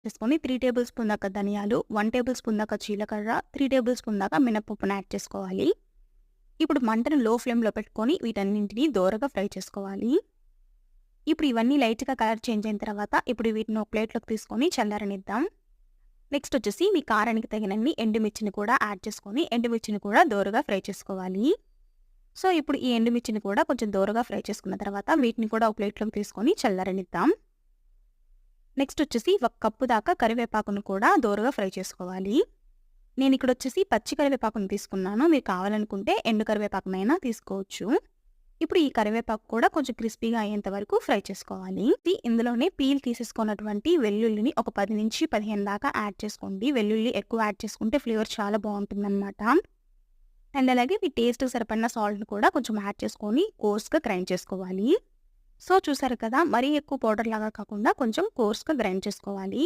చేసుకొని 3 table spoon దాకా ధనియాలు, 1 టేబుల్ స్పూన్ దాకా జీలకర్ర, 3 టేబుల్ స్పూన్ దాకా మినపప్పును యాడ్ చేసుకోవాలి. ఇప్పుడు మంటను లో ఫ్లేమ్‌లో పెట్టుకొని వీటన్నింటిని దోరగా ఫ్రై చేసుకోవాలి. ఇప్పుడు ఇవన్నీ లైట్‌గా కలర్ చేంజ్ అయిన తర్వాత ఇప్పుడు వీటిని ఒక ప్లేట్‌లోకి తీసుకొని చల్లారనిద్దాం. నెక్స్ట్ వచ్చేసి మీ కారానికి తగినన్ని ఎండుమిర్చిని కూడా యాడ్ చేసుకొని ఎండుమిర్చిని కూడా దోరగా ఫ్రై చేసుకోవాలి. సో, ఇప్పుడు ఈ ఎండుమిర్చిని కూడా కొంచెం దోరగా ఫ్రై చేసుకున్న తర్వాత వీటిని కూడా ఒక ప్లేట్‌లోకి తీసుకొని చల్లారనిద్దాం. నెక్స్ట్ వచ్చేసి 1 కప్పు దాకా కరివేపాకును కూడా దోరగా ఫ్రై చేసుకోవాలి. నేను ఇక్కడ వచ్చేసి పచ్చి కరివేపాకును తీసుకున్నాను. మీరు కావాలనుకుంటే ఎండు కరివేపాకునైనా తీసుకోవచ్చు. ఇప్పుడు ఈ కరివేపాకు కూడా కొంచెం క్రిస్పీగా అయ్యేంత వరకు ఫ్రై చేసుకోవాలి. ఇందులోనే పీల్ తీసేసుకున్నటువంటి వెల్లుల్లిని ఒక 10 నుంచి 15 దాకా యాడ్ చేసుకోండి. వెల్లుల్లి ఎక్కువ యాడ్ చేసుకుంటే ఫ్లేవర్ చాలా బాగుంటుందన్నమాట. అండ్ అలాగే మీ టేస్ట్‌కి సరిపడిన సాల్ట్‌ని కూడా కొంచెం యాడ్ చేసుకొని కోర్స్‌గా గ్రైండ్ చేసుకోవాలి. సో, చూసారు కదా! మరీ ఎక్కువ పౌడర్ లాగా కాకుండా కొంచెం కోర్స్‌గా గ్రైండ్ చేసుకోవాలి.